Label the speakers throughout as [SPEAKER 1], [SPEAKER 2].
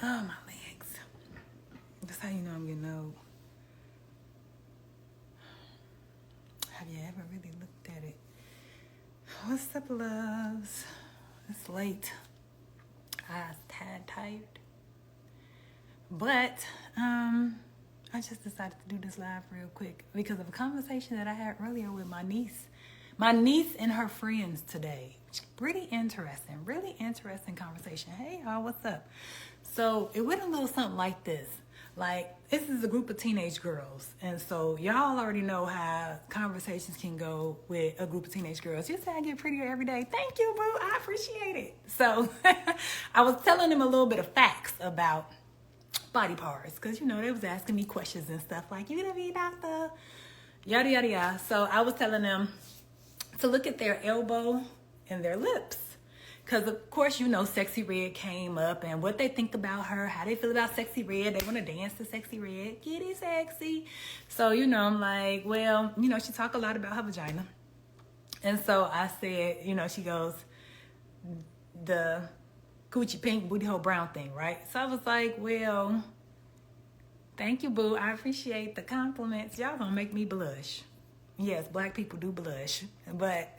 [SPEAKER 1] Oh, my legs. That's how you know I'm getting old. Have you ever really looked at it? What's up, loves? It's late. Eyes tired. But, I just decided to do this live real quick because of a conversation that I had earlier with my niece. My niece and her friends today. Really interesting conversation. Hey, y'all, what's up? So it went a little something like this. Like, this is a group of teenage girls. And so y'all already know how conversations can go with a group of teenage girls. You say I get prettier every day. Thank you, boo. I appreciate it. So I was telling them a little bit of facts about body parts. Because, you know, they was asking me questions and stuff like, you gonna be a doctor? Yada, yada, yada. So I was telling them to look at their elbow and their lips. Because, of course, you know, Sexy Red came up and what they think about her, how they feel about Sexy Red. They want to dance to Sexy Red. Get it sexy. So, you know, I'm like, well, you know, she talk a lot about her vagina. And so I said, you know, she goes, the coochie pink, booty hole brown thing, right? So I was like, well, thank you, boo. I appreciate the compliments. Y'all gonna make me blush. Yes, black people do blush. But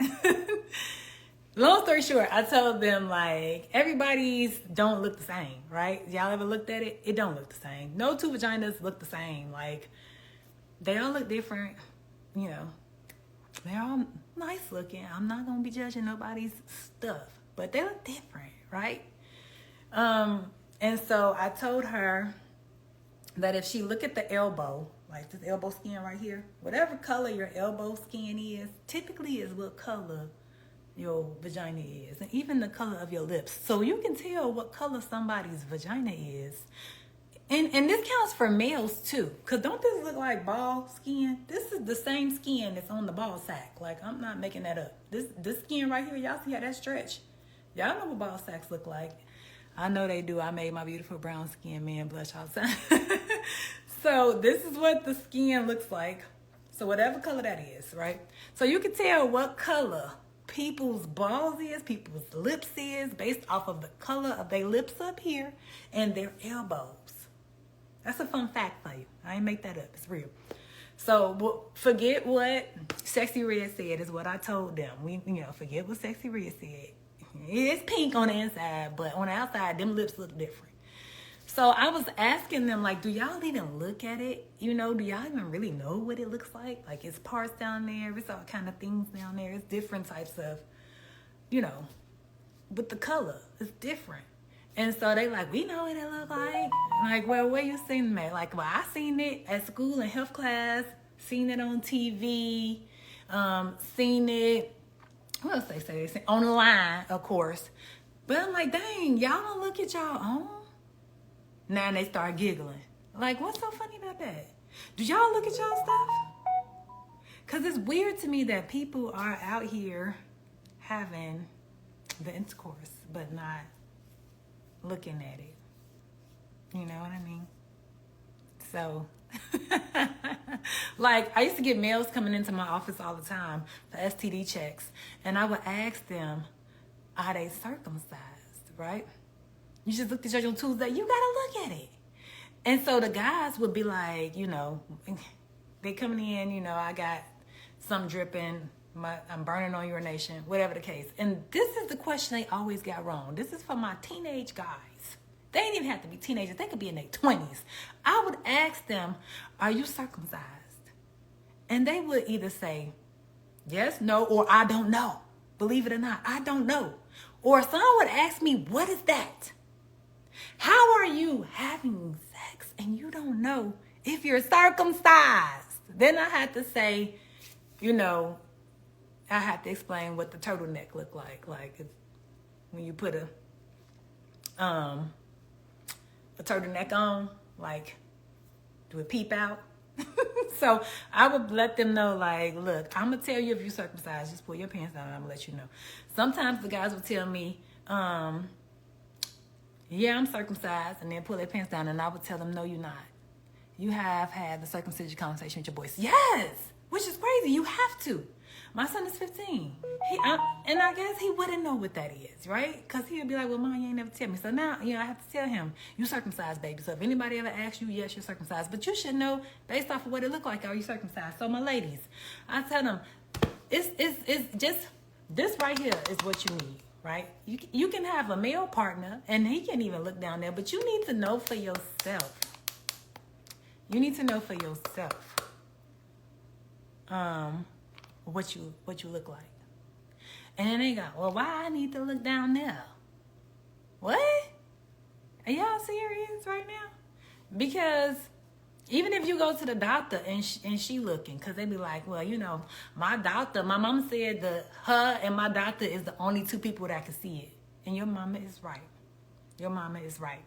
[SPEAKER 1] long story short, I told them, like, everybody's don't look the same, right? Y'all ever looked at it? It don't look the same. No two vaginas look the same. Like, they all look different. You know, they're all nice looking. I'm not going to be judging nobody's stuff. But they look different, right? And so I told her that if she look at the elbow, like this elbow skin right here, whatever color your elbow skin is, typically is what color your vagina is, and even the color of your lips. So you can tell what color somebody's vagina is. And this counts for males too, because don't this look like ball skin? This is the same skin that's on the ball sack. Like, I'm not making that up. This skin right here, y'all see how that stretch? Y'all know what ball sacks look like. I know they do. I made my beautiful brown skin man blush all the time. So this is what the skin looks like. So whatever color that is, right? So you can tell what color people's balls is, people's lips is, based off of the color of their lips up here and their elbows. That's a fun fact for you. I ain't make that up. It's real. So forget what Sexy Red said is what I told them. Forget what Sexy Red said. It's pink on the inside, but on the outside, them lips look different. So I was asking them, like, do y'all even look at it? You know, do y'all even really know what it looks like? Like, it's parts down there. It's all kind of things down there. It's different types of, you know, but the color is different. And so they like, we know what it look like. I'm like, well, where you seen it? Like, well, I seen it at school in health class, seen it on TV, seen it, what else they say? Online, of course. But I'm like, dang, y'all don't look at y'all own? Now they start giggling. Like, what's so funny about that? Do y'all look at y'all stuff? Because it's weird to me that people are out here having the intercourse, but not looking at it. You know what I mean? So, like, I used to get males coming into my office all the time for STD checks. And I would ask them, are they circumcised, right? You just looked at your Tuesday, you gotta look at it. And so the guys would be like, you know, they coming in, you know, I got some dripping, I'm burning on urination, whatever the case. And this is the question they always got wrong. This is for my teenage guys. They ain't even have to be teenagers. They could be in their 20s. I would ask them, are you circumcised? And they would either say, yes, no, or I don't know. Believe it or not, I don't know. Or someone would ask me, what is that? How are you having sex and you don't know if you're circumcised? Then I had to say, you know, I had to explain what the turtleneck looked like. Like when you put a turtleneck on, like, do it peep out? So I would let them know, like, look, I'm going to tell you if you're circumcised. Just pull your pants down and I'm going to let you know. Sometimes the guys would tell me, yeah, I'm circumcised, and then pull their pants down, and I would tell them, no, you're not. You have had the circumcision conversation with your boys. Yes, which is crazy. You have to. My son is 15. And I guess he wouldn't know what that is, right? Because he'd be like, well, Mom, you ain't never tell me. So now, I have to tell him, you circumcised, baby. So if anybody ever asks you, yes, you're circumcised. But you should know, based off of what it looked like, are you circumcised? So my ladies, I tell them, it's just, this right here is what you need, right? You can have a male partner, and he can't even look down there, but you need to know for yourself. You need to know for yourself what you look like. And then they go, well, why I need to look down there? What? Are y'all serious right now? Because even if you go to the doctor and she looking, because they be like, well, my mama said that her and my doctor is the only two people that can see it. And your mama is right. Your mama is right.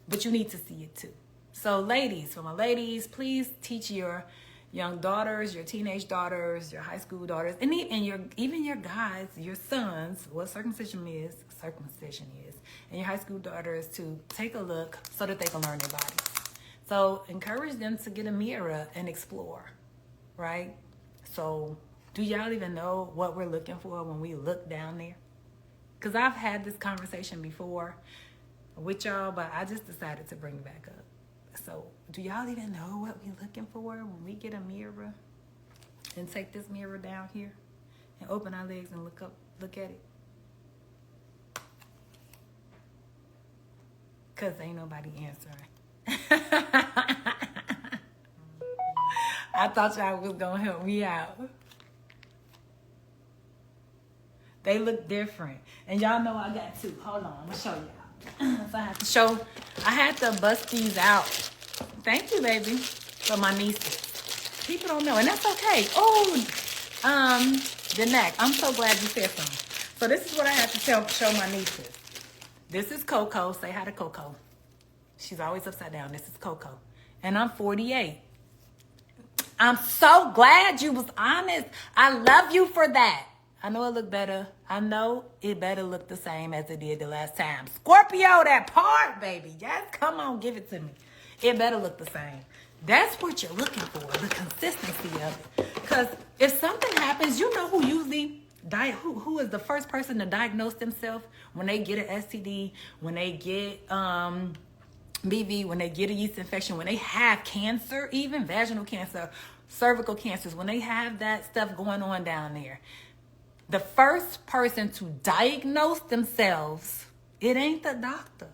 [SPEAKER 1] But you need to see it too. So ladies, for my ladies, please teach your young daughters, your teenage daughters, your high school daughters, and even your guys, your sons, what circumcision is, and your high school daughters to take a look so that they can learn their bodies. So encourage them to get a mirror and explore, right? So do y'all even know what we're looking for when we look down there? Because I've had this conversation before with y'all, but I just decided to bring it back up. So do y'all even know what we're looking for when we get a mirror and take this mirror down here and open our legs and look at it? Because ain't nobody answering. I thought y'all was going to help me out. They look different. And y'all know I got two. Hold on, I'm going to show y'all. So I had to bust these out. Thank you, baby, for my nieces. People don't know, and that's okay. Oh, the neck. I'm so glad you said something. So this is what I had to show my nieces. This is Coco. Say hi to Coco. She's always upside down. This is Coco. And I'm 48. I'm so glad you was honest. I love you for that. I know it looked better. I know it better look the same as it did the last time. Scorpio, that part, baby. Yes, come on, give it to me. It better look the same. That's what you're looking for, the consistency of it. Because if something happens, you know who usually who is the first person to diagnose themselves when they get an STD, when they get BV, when they get a yeast infection, when they have cancer, even vaginal cancer, cervical cancers, when they have that stuff going on down there. The first person to diagnose themselves, it ain't the doctor.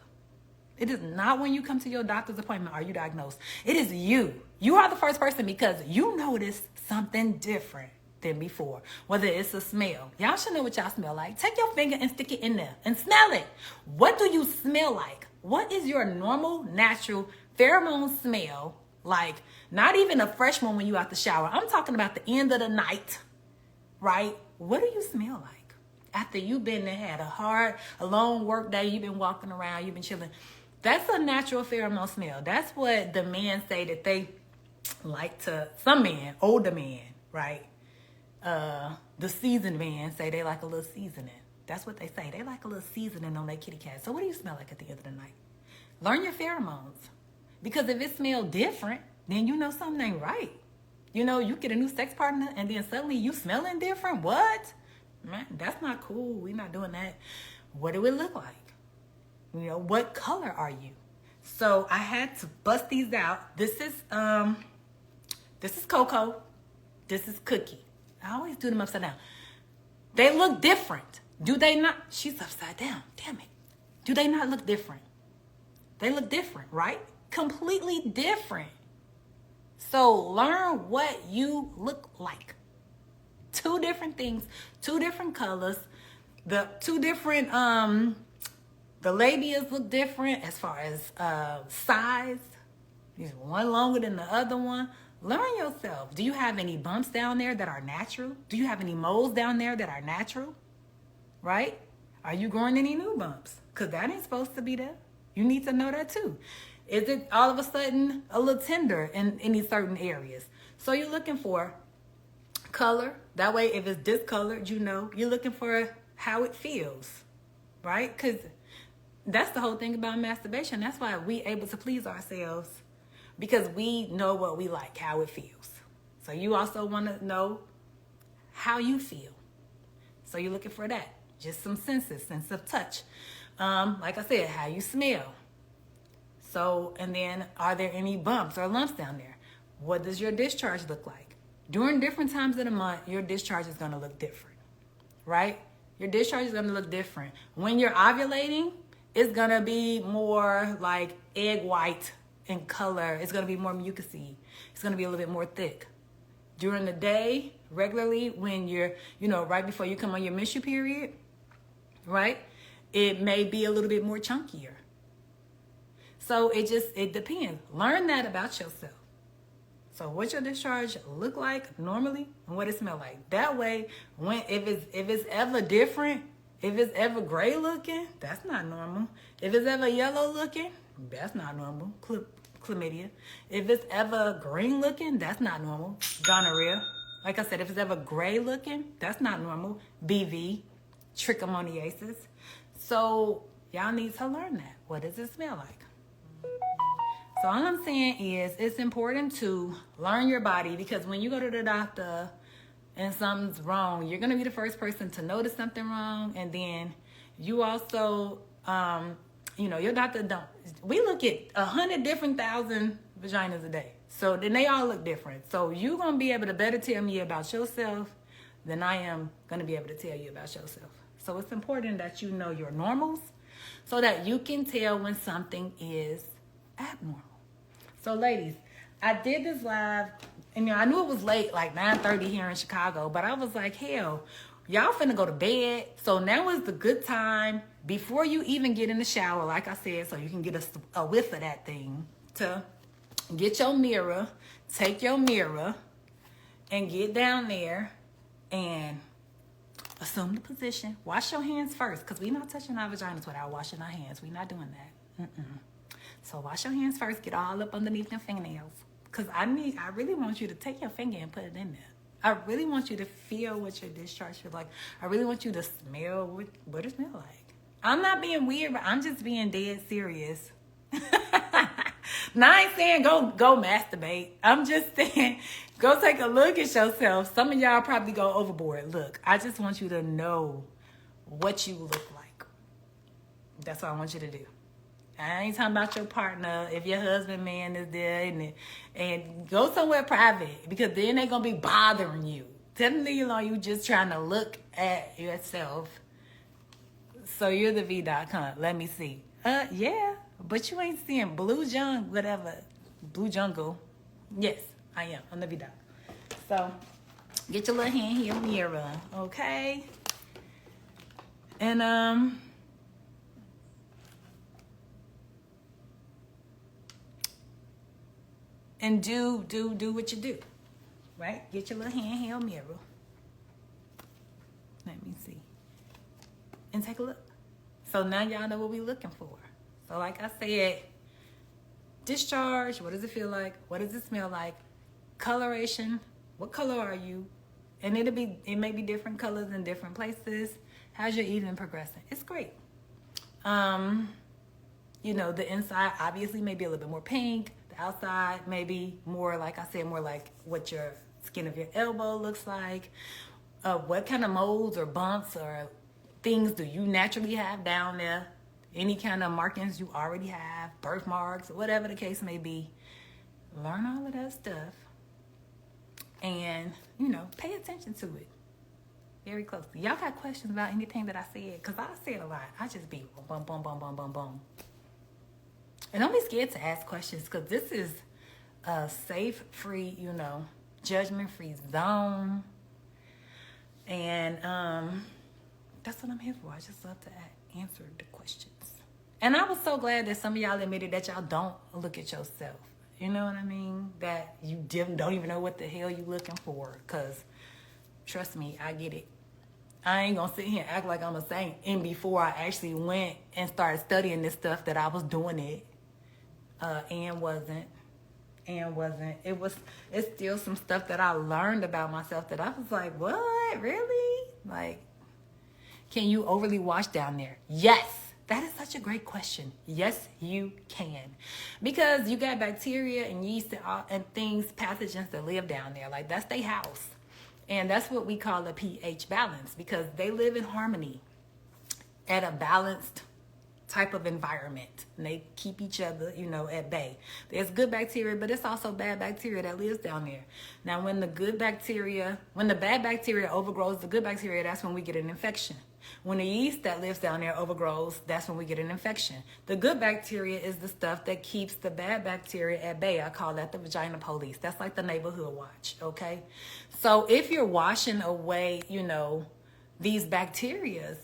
[SPEAKER 1] It is not when you come to your doctor's appointment are you diagnosed. It is you. You are the first person because you notice something different than before. Whether it's a smell. Y'all should know what y'all smell like. Take your finger and stick it in there and smell it. What do you smell like? What is your normal, natural pheromone smell like? Not even a fresh one when you out the shower. I'm talking about the end of the night, right? What do you smell like? After you've been and had a long work day, you've been walking around, you've been chilling. That's a natural pheromone smell. That's what the men say that they like to, some men, older men, right? The seasoned men say they like a little seasoning. That's what they say. They like a little seasoning on their kitty cat. So what do you smell like at the end of the night? Learn your pheromones. Because if it smells different, then you know something ain't right. You get a new sex partner and then suddenly you smelling different. What? Man, that's not cool. We're not doing that. What do it look like? What color are you? So I had to bust these out. This is Coco. This is Cookie. I always do them upside down. They look different. Do they not? She's upside down. Damn it. Do they not look different? They look different, right? Completely different. So learn what you look like. Two different things, two different colors, the two different the labias look different as far as size. One longer than the other one. Learn yourself. Do you have any bumps down there that are natural? Do you have any moles down there that are natural? Right? Are you growing any new bumps? Because that ain't supposed to be there. You need to know that too. Is it all of a sudden a little tender in any certain areas? So you're looking for color. That way, if it's discolored, you're looking for how it feels, right? Because that's the whole thing about masturbation. That's why we're able to please ourselves, because we know what we like, how it feels. So you also want to know how you feel. So you're looking for that. Just some senses, sense of touch. Like I said, how you smell. So, and then are there any bumps or lumps down there? What does your discharge look like? During different times of the month, your discharge is going to look different, right? Your discharge is going to look different. When you're ovulating, it's going to be more like egg white in color. It's going to be more mucousy. It's going to be a little bit more thick. During the day, regularly, when you're, right before you come on your menstrual period, right? It may be a little bit more chunkier. So it depends. Learn that about yourself. So what your discharge look like normally and what it smell like. That way, if it's ever different, if it's ever gray looking, that's not normal. If it's ever yellow looking, that's not normal. Chlamydia. If it's ever green looking, that's not normal. Gonorrhea. Like I said, if it's ever gray looking, that's not normal. BV, trichomoniasis. So y'all need to learn that. What does it smell like? So all I'm saying is it's important to learn your body, because when you go to the doctor and something's wrong, you're going to be the first person to notice something wrong. And then you also, your doctor we look at 100 different thousand vaginas a day. So then they all look different. So you're going to be able to better tell me about yourself than I am going to be able to tell you about yourself. So it's important that you know your normals so that you can tell when something is abnormal. So ladies, I did this live, and I knew it was late, like 9:30 here in Chicago, but I was like, hell, y'all finna go to bed. So now is the good time, before you even get in the shower, like I said, so you can get a whiff of that thing, to get your mirror, take your mirror, and get down there and assume the position. Wash your hands first, because we're not touching our vaginas without washing our hands. We're not doing that. So wash your hands first. Get all up underneath your fingernails. Because I really want you to take your finger and put it in there. I really want you to feel what your discharge feels like. I really want you to smell what it smells like. I'm not being weird, but I'm just being dead serious. Now, I ain't saying go masturbate. I'm just saying go take a look at yourself. Some of y'all probably go overboard. Look, I just want you to know what you look like. That's what I want you to do. I ain't talking about your partner. If your husband, man, is there, and go somewhere private, because then they're going to be bothering you. Technically, you just trying to look at yourself. So you're the V.com. Let me see. Yeah, but you ain't seeing Blue Jungle. Yes, I am. I'm the V.com. So get your little handheld mirror, okay? And, And do what you do, right? Get your little handheld mirror. Let me see. And take a look. So now y'all know what we're looking for. So like I said, discharge, what does it feel like? What does it smell like? Coloration, what color are you? And it may be different colors in different places. How's your eating progressing? It's great. The inside obviously may be a little bit more pink. Outside, maybe more, like I said, more like what your skin of your elbow looks like. What kind of moles or bumps or things do you naturally have down there? Any kind of markings you already have, birthmarks, whatever the case may be. Learn all of that stuff and, pay attention to it very closely. Y'all got questions about anything that I said? Because I said a lot. I just be boom, boom, boom, boom, boom, boom. And don't be scared to ask questions, because this is a safe, free, judgment-free zone. And that's what I'm here for. I just love to answer the questions. And I was so glad that some of y'all admitted that y'all don't look at yourself. You know what I mean? That you don't even know what the hell you looking for. Because, trust me, I get it. I ain't going to sit here and act like I'm a saint. And before I actually went and started studying this stuff, that I was doing it. And wasn't. It's still some stuff that I learned about myself that I was like, what? Really? Like, can you overly wash down there? Yes. That is such a great question. Yes, you can. Because you got bacteria and yeast and things, pathogens that live down there. Like, that's their house. And that's what we call a pH balance, because they live in harmony at a balanced type of environment, and they keep each other, at bay. There's good bacteria, but it's also bad bacteria that lives down there. Now, when the bad bacteria overgrows the good bacteria, that's when we get an infection. When the yeast that lives down there overgrows, that's when we get an infection. The good bacteria is the stuff that keeps the bad bacteria at bay. I call that the vagina police. That's like the neighborhood watch, okay? So if you're washing away, these bacterias,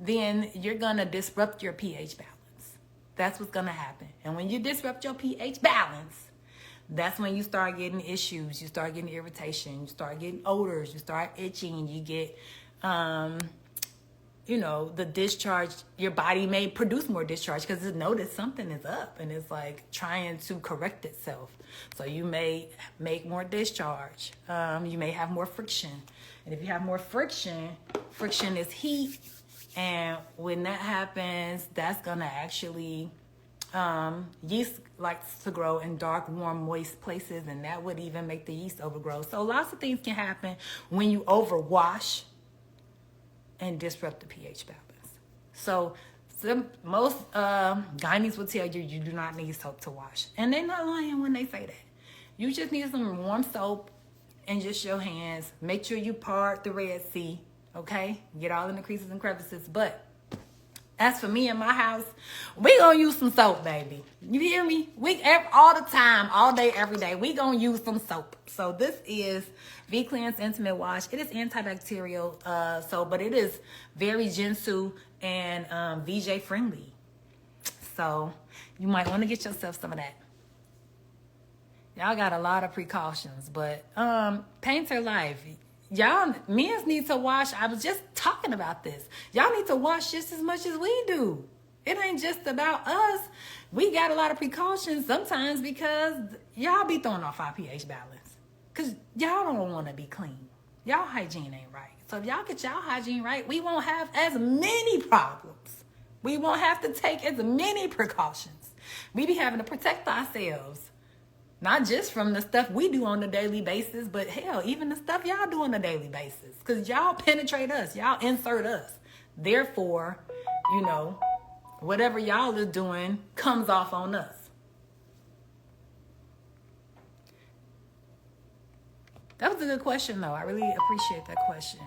[SPEAKER 1] then you're going to disrupt your pH balance. That's what's going to happen. And when you disrupt your pH balance, that's when you start getting issues. You start getting irritation. You start getting odors. You start itching. You get, the discharge. Your body may produce more discharge because it noticed something is up and it's like trying to correct itself. So you may make more discharge. You may have more friction. And if you have more friction is heat. And when that happens, that's going to actually, yeast likes to grow in dark, warm, moist places, and that would even make the yeast overgrow. So lots of things can happen when you overwash and disrupt the pH balance. So most gynaes will tell you you do not need soap to wash. And they're not lying when they say that. You just need some warm soap and just your hands. Make sure you part the Red Sea. Okay, get all in the creases and crevices. But as for me and my house, we gonna use some soap, baby. You hear me? All the time, all day, every day, we gonna use some soap. So this is V-Cleanse Intimate Wash. It is antibacterial soap, but it is very Ginsu and VJ friendly. So you might want to get yourself some of that. Y'all got a lot of precautions, but Painter Life. Y'all, men need to wash. I was just talking about this. Y'all need to wash just as much as we do. It ain't just about us. We got a lot of precautions sometimes because y'all be throwing off our pH balance. Because y'all don't want to be clean. Y'all hygiene ain't right. So if y'all get y'all hygiene right, we won't have as many problems. We won't have to take as many precautions. We be having to protect ourselves. Not just from the stuff we do on a daily basis, but hell, even the stuff y'all do on a daily basis. Because y'all penetrate us. Y'all insert us. Therefore, whatever y'all is doing comes off on us. That was a good question, though. I really appreciate that question.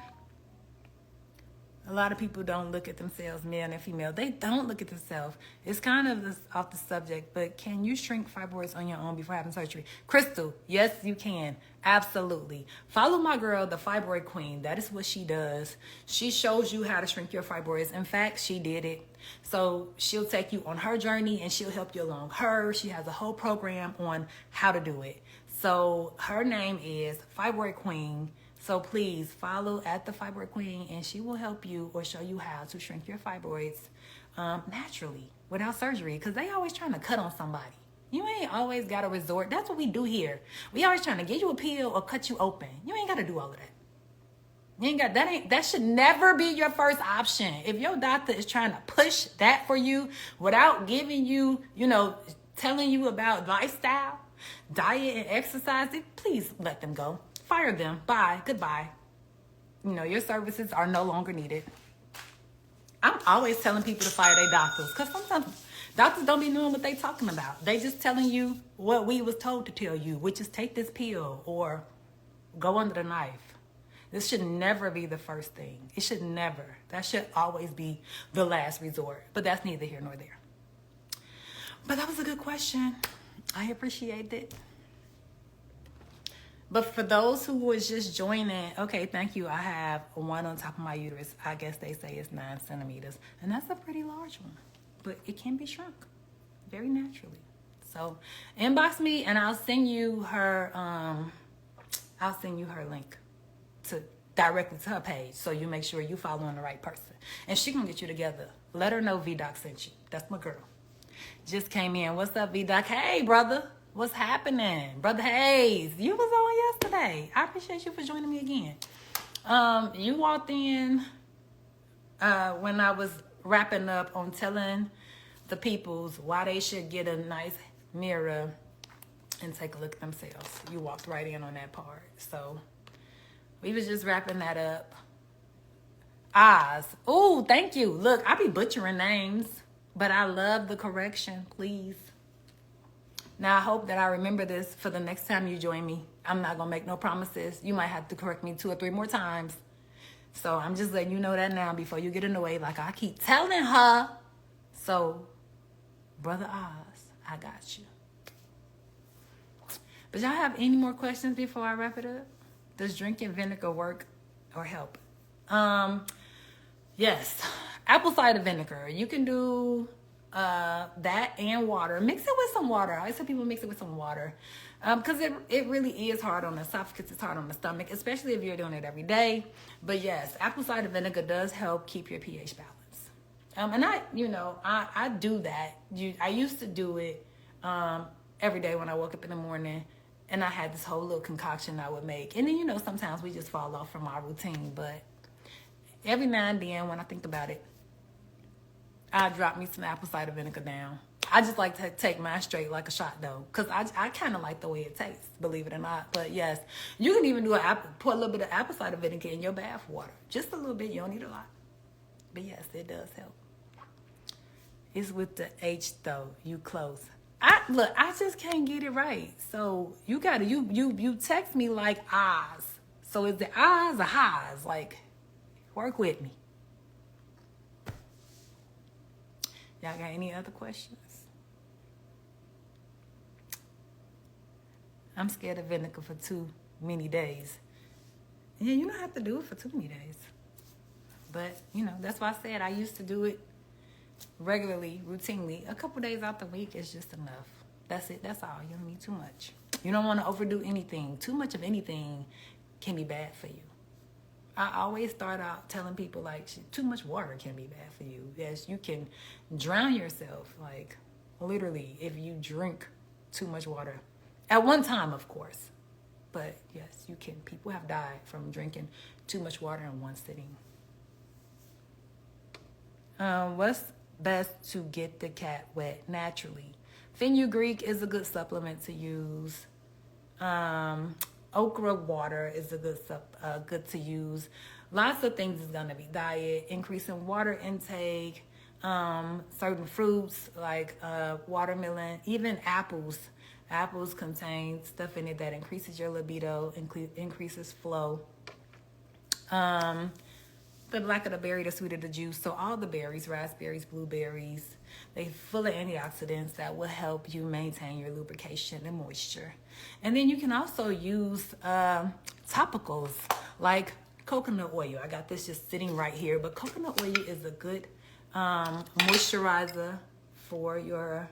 [SPEAKER 1] A lot of people don't look at themselves, male and female. They don't look at themselves. It's kind of off the subject, but can you shrink fibroids on your own before having surgery? Crystal, yes, you can. Absolutely. Follow my girl, the Fibroid Queen. That is what she does. She shows you how to shrink your fibroids. In fact, she did it. So she'll take you on her journey and she'll help you along she has a whole program on how to do it. So her name is Fibroid Queen. So please follow at the Fibroid Queen and she will help you or show you how to shrink your fibroids naturally without surgery, because they always trying to cut on somebody. You ain't always got to resort. That's what we do here. We always trying to get you a pill or cut you open. You ain't got to do all of that. You ain't got that should never be your first option. If your doctor is trying to push that for you without giving you, telling you about lifestyle, diet, and exercise, please let them go. Fire them. Bye. Goodbye. Your services are no longer needed. I'm always telling people to fire their doctors because sometimes doctors don't be knowing what they talking about. They just telling you what we was told to tell you, which is take this pill or go under the knife. This should never be the first thing. It should never. That should always be the last resort. But that's neither here nor there. But that was a good question. I appreciate it. But for those who was just joining, okay, thank you. I have one on top of my uterus. I guess they say it's 9 centimeters. And that's a pretty large one. But it can be shrunk very naturally. So inbox me and I'll send you her link directly to her page. So you make sure you following the right person. And she gonna get you together. Let her know VDoc sent you. That's my girl. Just came in. What's up, VDoc? Hey, brother. What's happening? Brother Hayes, you was on yesterday. I appreciate you for joining me again. You walked in when I was wrapping up on telling the peoples why they should get a nice mirror and take a look at themselves. You walked right in on that part. So We was just wrapping that up. Oz. Oh, thank you. Look, I be butchering names, but I love the correction. Please. Now, I hope that I remember this for the next time you join me. I'm not going to make no promises. You might have to correct me 2 or 3 more times. So I'm just letting you know that now before you get annoyed like I keep telling her. So, Brother Oz, I got you. But y'all have any more questions before I wrap it up? Does drinking vinegar work or help? Yes. Apple cider vinegar. You can do that and water. Mix it with some water. I always tell people mix it with some water. Because it really is hard on the esophagus. It's hard on the stomach, especially if you're doing it every day. But yes, apple cider vinegar does help keep your pH balance. And I do that. I used to do it every day when I woke up in the morning. And I had this whole little concoction I would make. And then, sometimes we just fall off from our routine. But every now and then, when I think about it, I drop me some apple cider vinegar down. I just like to take mine straight like a shot, though. Because I kind of like the way it tastes, believe it or not. But, yes, you can even pour a little bit of apple cider vinegar in your bath water. Just a little bit. You don't need a lot. But, yes, it does help. It's with the H, though. You close. I just can't get it right. So you text me like Oz. So is it Oz or Haas? Like, work with me. Y'all got any other questions? I'm scared of vinegar for too many days. Yeah, you don't have to do it for too many days. But, that's why I said I used to do it regularly, routinely. A couple days out the week is just enough. That's it. That's all. You don't need too much. You don't want to overdo anything. Too much of anything can be bad for you. I always start out telling people, like, too much water can be bad for you. Yes, you can drown yourself, like, literally, if you drink too much water. At one time, of course. But, yes, you can. People have died from drinking too much water in one sitting. What's best to get the cat wet naturally? Fenugreek is a good supplement to use. Okra water is a good to use. Lots of things is gonna be diet, increasing water intake, certain fruits like watermelon, even apples. Apples contain stuff in it that increases your libido, increases flow. The blacker the berry, the sweeter the juice. So all the berries, raspberries, blueberries, they're full of antioxidants that will help you maintain your lubrication and moisture. And then you can also use topicals like coconut oil. I got this just sitting right here, but coconut oil is a good moisturizer for your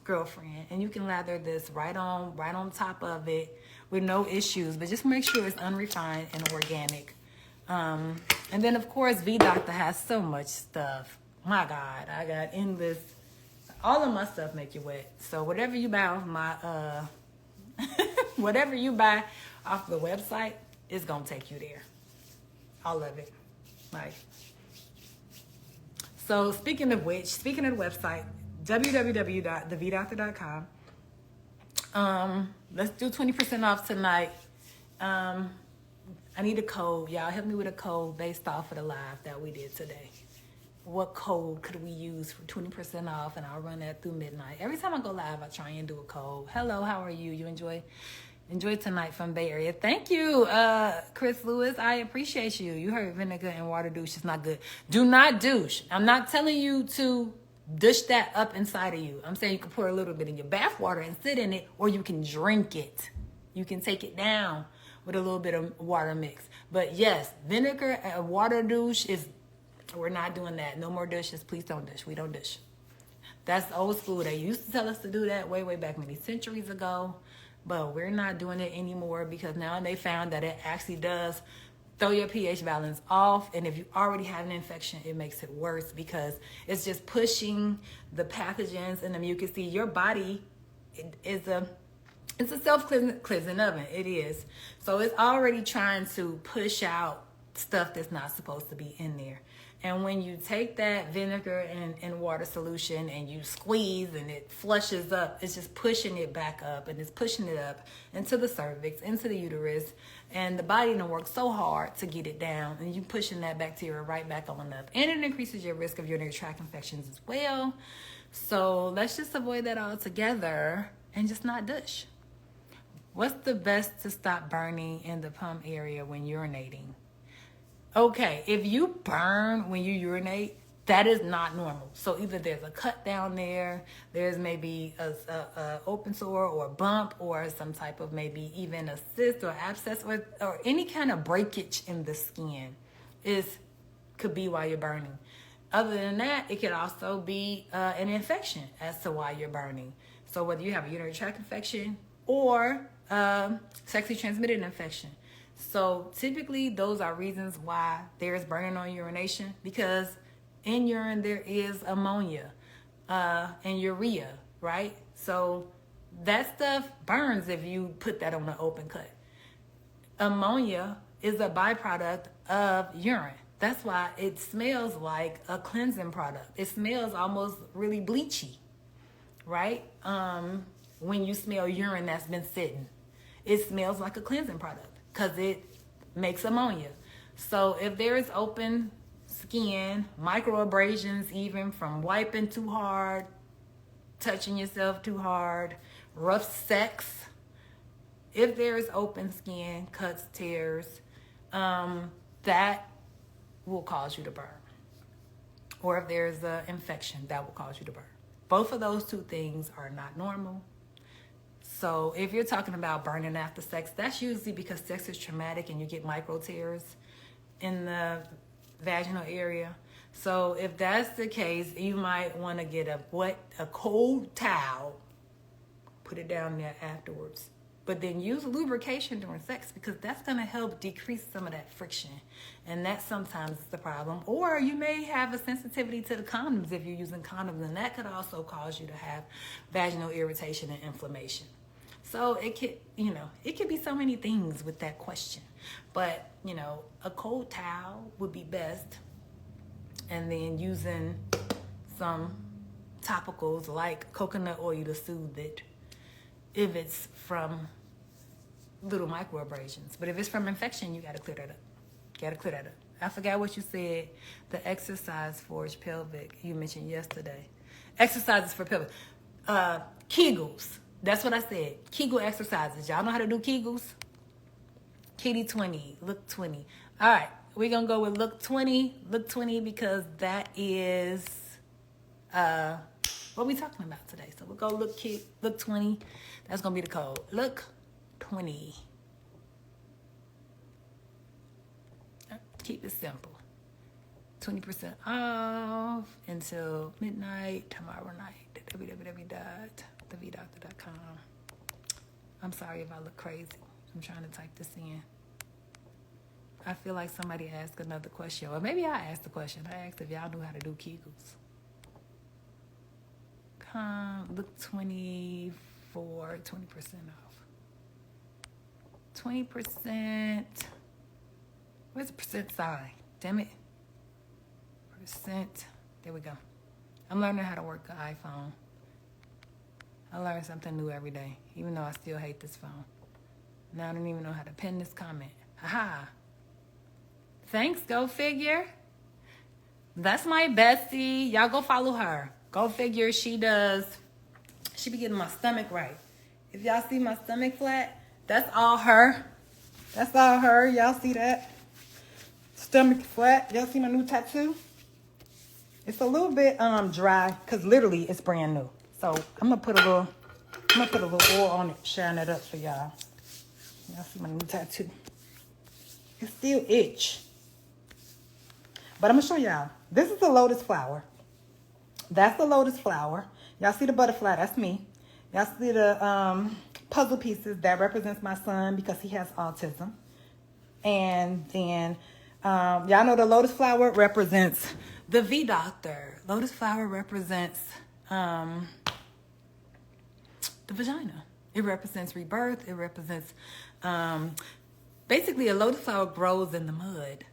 [SPEAKER 1] girlfriend. And you can lather this right on top of it with no issues, but just make sure it's unrefined and organic. And then, of course, V-Doctor has so much stuff. My God, I got endless. All of my stuff make you wet. So whatever you buy off whatever you buy off the website is going to take you there. All of it. So speaking of the website, www.thevidoctor.com. Let's do 20% off tonight. I need a code. Y'all help me with a code based off of the live that we did today. What code could we use for 20% off? And I'll run that through midnight. Every time I go live, I try and do a code. Hello, how are you? You enjoy tonight from Bay Area. Thank you, Chris Lewis. I appreciate you. You heard vinegar and water douche is not good. Do not douche. I'm not telling you to dish that up inside of you. I'm saying you can pour a little bit in your bath water and sit in it, or you can drink it. You can take it down with a little bit of water mix. But yes, vinegar and water douche we're not doing that. No more dishes. Please don't dish. We don't dish. That's old school. They used to tell us to do that way back many centuries ago. But we're not doing it anymore because now they found that it actually does throw your pH balance off. And if you already have an infection, it makes it worse because it's just pushing the pathogens and the mucus. See, your body it's a self-cleansing oven. It is. So it's already trying to push out stuff that's not supposed to be in there. And when you take that vinegar and water solution and you squeeze and it flushes up, it's just pushing it back up, and it's pushing it up into the cervix, into the uterus, and the body done works so hard to get it down, and you pushing that bacteria right back on up. And it increases your risk of urinary tract infections as well. So let's just avoid that altogether and just not douche. What's the best to stop burning in the pump area when urinating? Okay, if you burn when you urinate, that is not normal. So either there's a cut down there, there's maybe a open sore or a bump or some type of maybe even a cyst or abscess or any kind of breakage in the skin could be why you're burning. Other than that, it could also be an infection as to why you're burning. So whether you have a urinary tract infection or sexually transmitted infection. So typically those are reasons why there's burning on urination, because in urine there is ammonia and urea, right? So that stuff burns if you put that on an open cut. Ammonia is a byproduct of urine. That's why it smells like a cleansing product. It smells almost really bleachy, right? When you smell urine that's been sitting, it smells like a cleansing product because it makes ammonia. So if there is open skin, microabrasions even from wiping too hard, touching yourself too hard, rough sex, if there is open skin, cuts, tears, that will cause you to burn. Or if there's an infection, that will cause you to burn. Both of those two things are not normal. So if you're talking about burning after sex, that's usually because sex is traumatic and you get micro tears in the vaginal area. So if that's the case, you might want to get a cold towel, put it down there afterwards. But then use lubrication during sex, because that's going to help decrease some of that friction. And that sometimes is the problem. Or you may have a sensitivity to the condoms if you're using condoms, and that could also cause you to have vaginal irritation and inflammation. So it could be so many things with that question. But, a cold towel would be best. And then using some topicals like coconut oil to soothe it if it's from little microabrasions. But if it's from infection, you got to clear that up. I forgot what you said. The exercise for pelvic you mentioned yesterday. Exercises for pelvic. Kegels. That's what I said. Kegel exercises. Y'all know how to do Kegels? Kitty 20. Look 20. All right. We're going to go with look 20. Look 20 because that is what we talking about today. So we'll go look 20. That's going to be the code. Look 20. Keep it simple. 20% off until midnight tomorrow night. www.thevdoctor.com. I'm sorry if I look crazy. I'm trying to type this in. I feel like somebody asked another question. Or maybe I asked the question. I asked if y'all knew how to do Kegels. Look 24, 20% off. 20%. Where's the percent sign? Damn it. Percent. There we go. I'm learning how to work the iPhone. I learn something new every day, even though I still hate this phone. Now I don't even know how to pin this comment. Haha. Thanks, Go Figure. That's my bestie. Y'all go follow her. Go Figure. She be getting my stomach right. If y'all see my stomach flat, that's all her. That's all her. Y'all see that? Stomach flat. Y'all see my new tattoo? It's a little bit dry because literally it's brand new. So I'm gonna put a little oil on it, sharing it up for y'all. Y'all see my new tattoo? It still itch. But I'm gonna show y'all. This is the lotus flower. That's the lotus flower. Y'all see the butterfly? That's me. Y'all see the puzzle pieces? That represents my son because he has autism. And then y'all know the lotus flower represents the V Doctor. Lotus flower represents the vagina. It represents rebirth. It represents basically a lotus flower grows in the mud.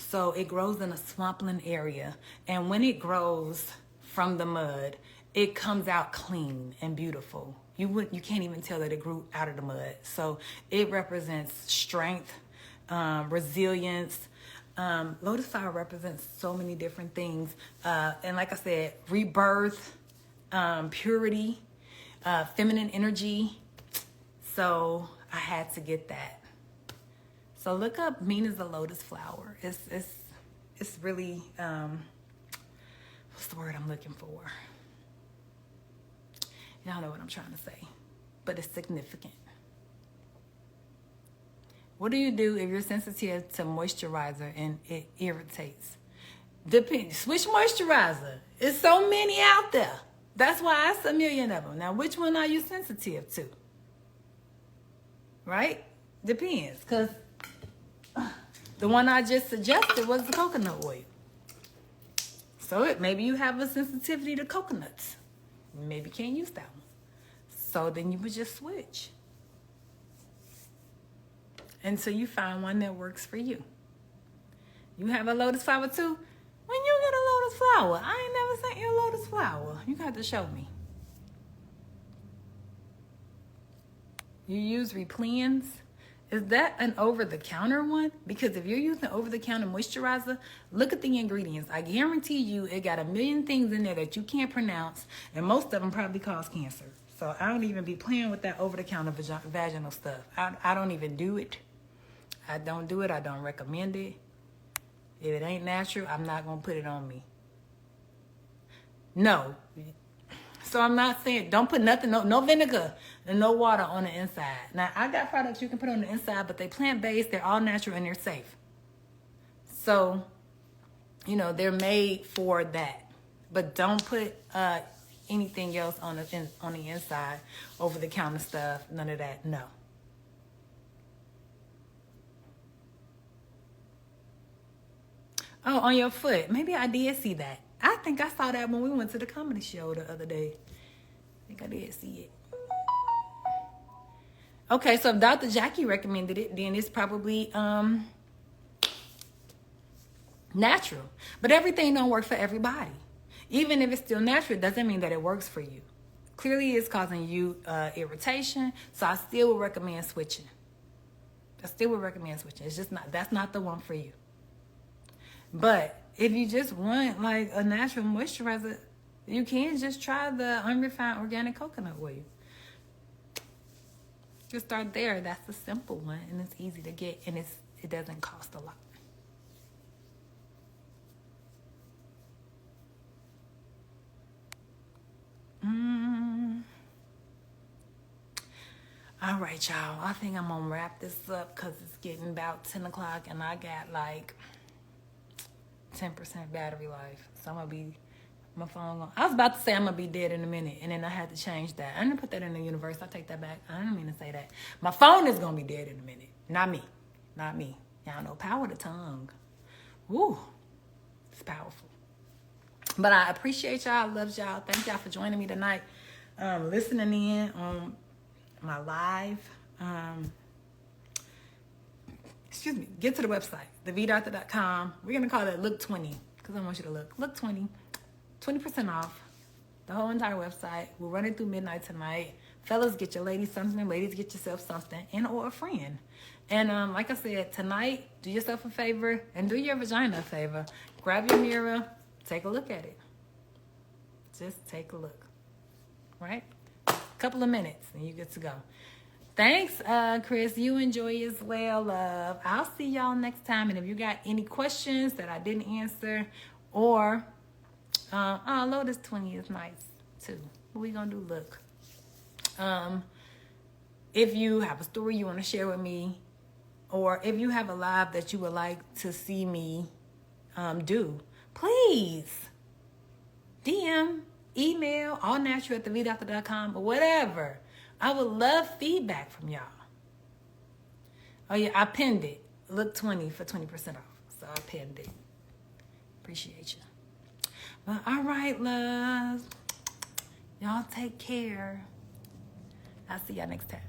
[SPEAKER 1] So it grows in a swampland area. And when it grows from the mud, it comes out clean and beautiful. You can't even tell that it grew out of the mud. So it represents strength, resilience. Lotus flower represents so many different things. And like I said, rebirth, purity, feminine energy. So I had to get that. So look up mean as a lotus flower. It's really, what's the word I'm looking for? Y'all know what I'm trying to say, but it's significant. What do you do if you're sensitive to moisturizer and it irritates? Depends. Switch moisturizer. There's so many out there. That's why it's a million of them. Now, which one are you sensitive to? Right? Depends. Because the one I just suggested was the coconut oil. So maybe you have a sensitivity to coconuts. Maybe you can't use that one. So then you would just switch. Until you find one that works for you. You have a lotus flower too? When you get a lotus flower, I ain't never sent you a lotus flower. You got to show me. You use Replens. Is that an over-the-counter one? Because if you're using over-the-counter moisturizer, look at the ingredients. I guarantee you it got a million things in there that you can't pronounce, and most of them probably cause cancer. So I don't even be playing with that over-the-counter vaginal stuff. I don't even do it. I don't do it. I don't recommend it. If it ain't natural, I'm not going to put it on me. No. So I'm not saying, don't put nothing, no vinegar and no water on the inside. Now, I got products you can put on the inside, but they plant-based, they're all natural, and they're safe. So, you know, they're made for that. But don't put anything else on the inside, over-the-counter stuff, none of that, no. Oh, on your foot. Maybe I did see that. I think I saw that when we went to the comedy show the other day. I think I did see it. Okay, so if Dr. Jackie recommended it, then it's probably natural. But everything don't work for everybody. Even if it's still natural, it doesn't mean that it works for you. Clearly, it's causing you irritation, so I still would recommend switching. It's just not, that's not the one for you. But if you just want like a natural moisturizer, you can just try the unrefined organic coconut oil. Just start there. That's the simple one, and it's easy to get, and it doesn't cost a lot. All right, y'all. I think I'm gonna wrap this up because it's getting about 10 o'clock, and I got like 10% battery life. So I'm gonna be, my phone I was about to say I'm gonna be dead in a minute, and then I had to change that. I didn't put that in the universe. I take that back. I didn't mean to say that. My phone is gonna be dead in a minute. Not me. Y'all know, power to tongue. Woo, it's powerful. But I appreciate y'all. I love y'all. Thank y'all for joining me tonight, listening in on my live. Excuse me, get to the website, thevdoctor.com. We're going to call it Look 20 because I want you to look 20. 20% off the whole entire website. We're running through midnight tonight. Fellas, get your ladies something. Ladies, get yourself something and or a friend. And like I said, tonight, do yourself a favor and do your vagina a favor. Grab your mirror. Take a look at it. Just take a look. Right? A couple of minutes and you get to go. Thanks, Chris. You enjoy as well, love. I'll see y'all next time. And if you got any questions that I didn't answer, or Lotus 20 is nice too. What we gonna do? Look. If you have a story you want to share with me, or if you have a live that you would like to see me do, please DM, email, allnatural@thevdoctor.com or whatever. I would love feedback from y'all. Oh yeah, I pinned it. Look 20 for 20% off. So I pinned it. Appreciate you. But all right, loves. Y'all take care. I'll see y'all next time.